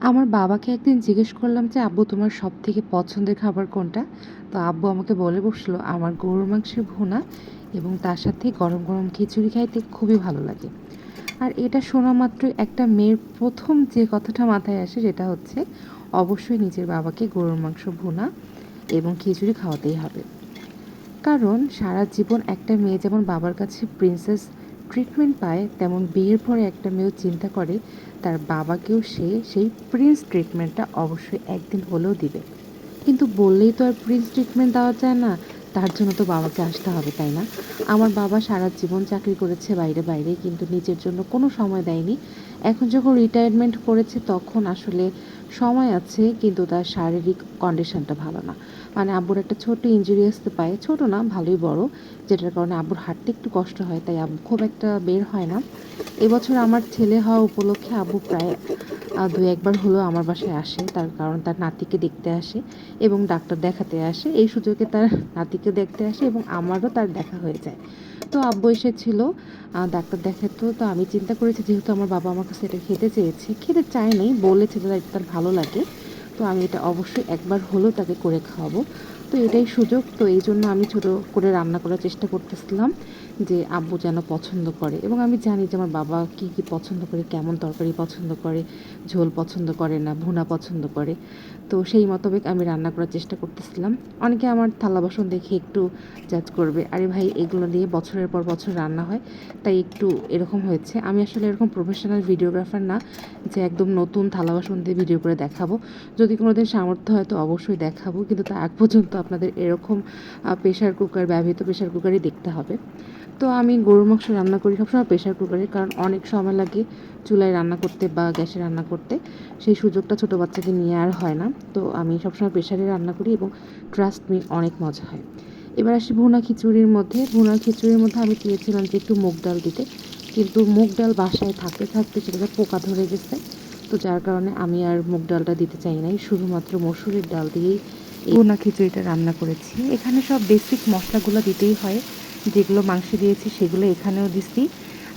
আমার বাবাকে একদিন জিজ্ঞেস করলাম যে, "আব্বু তোমার সবথেকে পছন্দের খাবার কোনটা?" তো আব্বু আমাকে বলে বসলো, "আমার গরুর মাংসের ভুনা এবং তার সাথে গরম, গরম খিচুড়ি খাইতে খুবই ভালো লাগে।" আর এটা শোনা মাত্রই একটা মেয়ের ১ম যে কথাটা মাথায় আসে সেটা হচ্ছে অবশ্যই নিজের বাবাকে গরুর মাংস ভুনা এবং খিচুড়ি খাওয়াতেই হবে। কারণ সারা জীবন একটা মেয়ে যেমন বাবার কাছে প্রিন্সেস ট্রিটমেন্ট পায়, তেমন বিয়ের পরে একটা মেয়েও চিন্তা করে তার বাবাকেও সে সেই প্রিন্স ট্রিটমেন্টটা অবশ্যই একদিন হলেও দিবে। কিন্তু বললেই তো আর প্রিন্স ট্রিটমেন্ট দেওয়া যায় না, তার জন্য তো বাবাকে আসতে হবে, তাই না? আমার বাবা সারা জীবন চাকরি করেছে বাইরে বাইরে, কিন্তু নিজের জন্য কোনো সময় দেয়নি। এখন যখন রিটায়ারমেন্ট করেছে তখন আসলে সময় আছে, কিন্তু তার শারীরিক কন্ডিশনটা ভালো না। মানে আব্বুর একটা ছোট্ট ইনজুরি আসতে পায়, ছোট না ভালোই বড়, যেটার কারণে আব্বুর হাঁটতে একটু কষ্ট হয়, তাই আব্বু খুব একটা বের হয় না। এবছর আমার ছেলে হওয়া উপলক্ষে আব্বু প্রায় ২-১ বার হলেও আমার বাসায় আসে। তার কারণ তার নাতিকে দেখতে আসে এবং ডাক্তার দেখাতে আসে। এই সুযোগে তার নাতিকে দেখতে আসে এবং আমারও তার দেখা হয়ে যায়। তো আব্বু এসেছিল ডাক্তার দেখাতেও। তো আমি চিন্তা করেছি যেহেতু আমার বাবা আমার কাছে এটা খেতে চেয়েছে, খেতে চায় নাই, বলেছে যে তার ভালো লাগে। তো আমি এটা অবশ্যই একবার হলেও তাকে করে খাওয়াবো। তো এটাই সুযোগ। তো এইজন্য আমি ছোট করে রান্না করার চেষ্টা করতেছিলাম যে আব্বু যেন পছন্দ করে, এবং আমি জানি যে আমার বাবা কী, কী পছন্দ করে, কেমন তরকারি পছন্দ করে, ঝোল পছন্দ করে না, ভুনা পছন্দ করে। তো সেই মোতাবেক আমি রান্না করার চেষ্টা করতেছিলাম। অনেকে আমার থালা বাসন দেখে একটু জাজ করবে, আরে ভাই এগুলো দিয়ে বছরের পর বছর রান্না হয়, তাই একটু এরকম হয়েছে। আমি আসলে এরকম প্রফেশনাল ভিডিওগ্রাফার না যে একদম নতুন থালা বাসন দিয়ে ভিডিও করে দেখাবো। যদি কোনোদিন সামর্থ্য হয় তো অবশ্যই দেখাবো, কিন্তু তার আগ পর্যন্ত আপনাদের এরকম প্রেশার কুকার, ব্যবহৃত প্রেশার কুকারই দেখতে হবে। তো আমি গরুর মাংস রান্না করি সবসময় প্রেশার কুকারে, কারণ অনেক সময় লাগে চুলায় রান্না করতে বা গ্যাসে রান্না করতে। সেই সুযোগটা ছোটো বাচ্চাকে নিয়ে আর হয় না। তো আমি সবসময় প্রেশারে রান্না করি এবং ট্রাস্ট মি অনেক মজা হয়। এবার আসি ভুনা খিচুড়ির মধ্যে। ভুনা খিচুড়ির মধ্যে আমি চেয়েছিলাম যে একটু মুগ ডাল দিতে, কিন্তু মুগ ডাল বাসায় থাকতে থাকতে সেটাতে পোকা ধরে গেছে। তো যার কারণে আমি আর মুগ ডালটা দিতে চাই নাই, শুধুমাত্র মসুরির ডাল দিয়েই এই ভুনা খিচুড়িটা রান্না করেছি। এখানে সব বেসিক মশলাগুলো দিতেই হয়, যেগুলো মাংসে দিয়েছি সেগুলো এখানেও দিছি।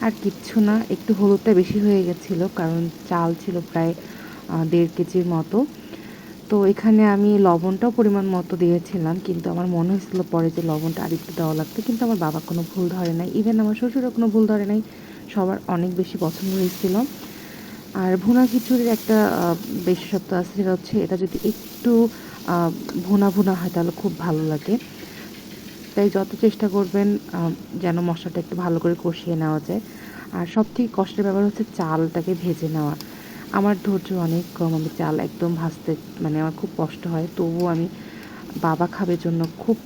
আর কিচ্ছু না, একটু হলুদটা বেশি হয়ে গেছিলো কারণ চাল ছিল প্রায় ১.৫ কেজির মতো। তো এখানে আমি লবণটাও পরিমাণ মতো দিয়েছিলাম, কিন্তু আমার মনে হয়েছিল পরে যে লবণটা আরেকটু দেওয়া লাগতো, কিন্তু আমার বাবা কোনো ভুল ধরে নাই, ইভেন আমার শ্বশুরও কোনো ভুল ধরে নাই। সবার অনেক বেশি পছন্দ হয়েছিল। আর ভুনা খিচুড়ির একটা বিশেষত্ব আছে, সেটা হচ্ছে এটা যদি একটু ভুনা ভুনা হয় তাহলে খুব ভালো লাগে। তাই যত চেষ্টা করবেন যেন মশলাটা একটু ভালো করে কষিয়ে নেওয়া যায়। আর সবথেকে কষ্টের ব্যাপার হচ্ছে চালটাকে ভেজে নেওয়া। আমার ধৈর্য অনেক কম, আমি চাল একদম ভাজতে মানে আমার খুব কষ্ট হয়। তবুও আমি বাবা খাবে জন্য খুব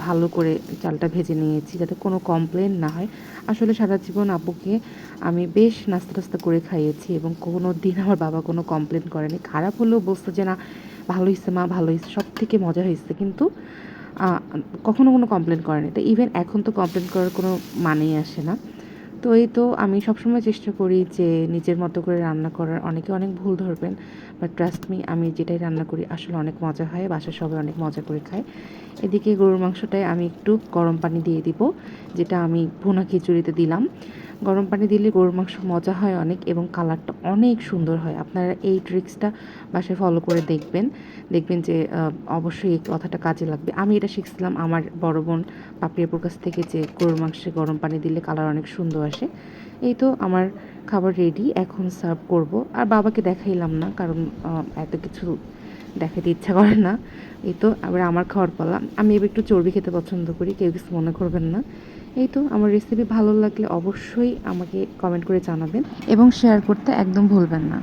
ভালো করে চালটা ভেজে নিয়েছি যাতে কোনো কমপ্লেন না হয়। আসলে সারা জীবন আব্বুকে আমি বেশ নাস্তা টাস্তা করে খাইয়েছি এবং কোনো দিন আমার বাবা কোনো কমপ্লেন করেনি। খারাপ হলেও বলতো যে, "না ভালো হইছে মা, ভালো হইছে, সবথেকে মজা হইছে।" কিন্তু আ কখনো কোনো কমপ্লেন করেনি। তো ইভেন এখন তো কমপ্লেন করার কোনো মানেই আসে না। তো এই তো আমি সবসময় চেষ্টা করি যে নিজের মতো করে রান্না করার। অনেকে অনেক ভুল ধরবেন, বাট ট্রাস্ট মি আমি যেটাই রান্না করি আসলে অনেক মজা হয়, বাসার সবাই অনেক মজা করে খায়। এদিকে গরুর মাংসটায় আমি একটু গরম পানি দিয়ে দিব, যেটা আমি ভুনা খিচুড়িতে দিলাম। গরম পানি দিলে গরুর মাংস মজা হয় অনেক এবং কালারটা অনেক সুন্দর হয়। আপনারা এই ট্রিক্সটা বাসায় ফলো করে দেখবেন, দেখবেন যে অবশ্যই এই কথাটা কাজে লাগবে। আমি এটা শিখছিলাম আমার বড় বোন পাপড়ি আপুর কাছ থেকে, যে গরুর মাংসে গরম পানি দিলে কালার অনেক সুন্দর আসে। এই তো আমার খাবার রেডি, এখন সার্ভ করব। আর বাবাকে দেখাইলাম না কারণ এত কিছু দেখাতে ইচ্ছা করে না। এই তো আবার আমার খাওয়ার পালা। আমি এবার একটু চর্বি খেতে পছন্দ করি, কেউ কিছু মনে করবেন না। এই তো আমার রেসিপি ভালো লাগলে অবশ্যই আমাকে কমেন্ট করে জানাবেন এবং শেয়ার করতে একদম ভুলবেন না।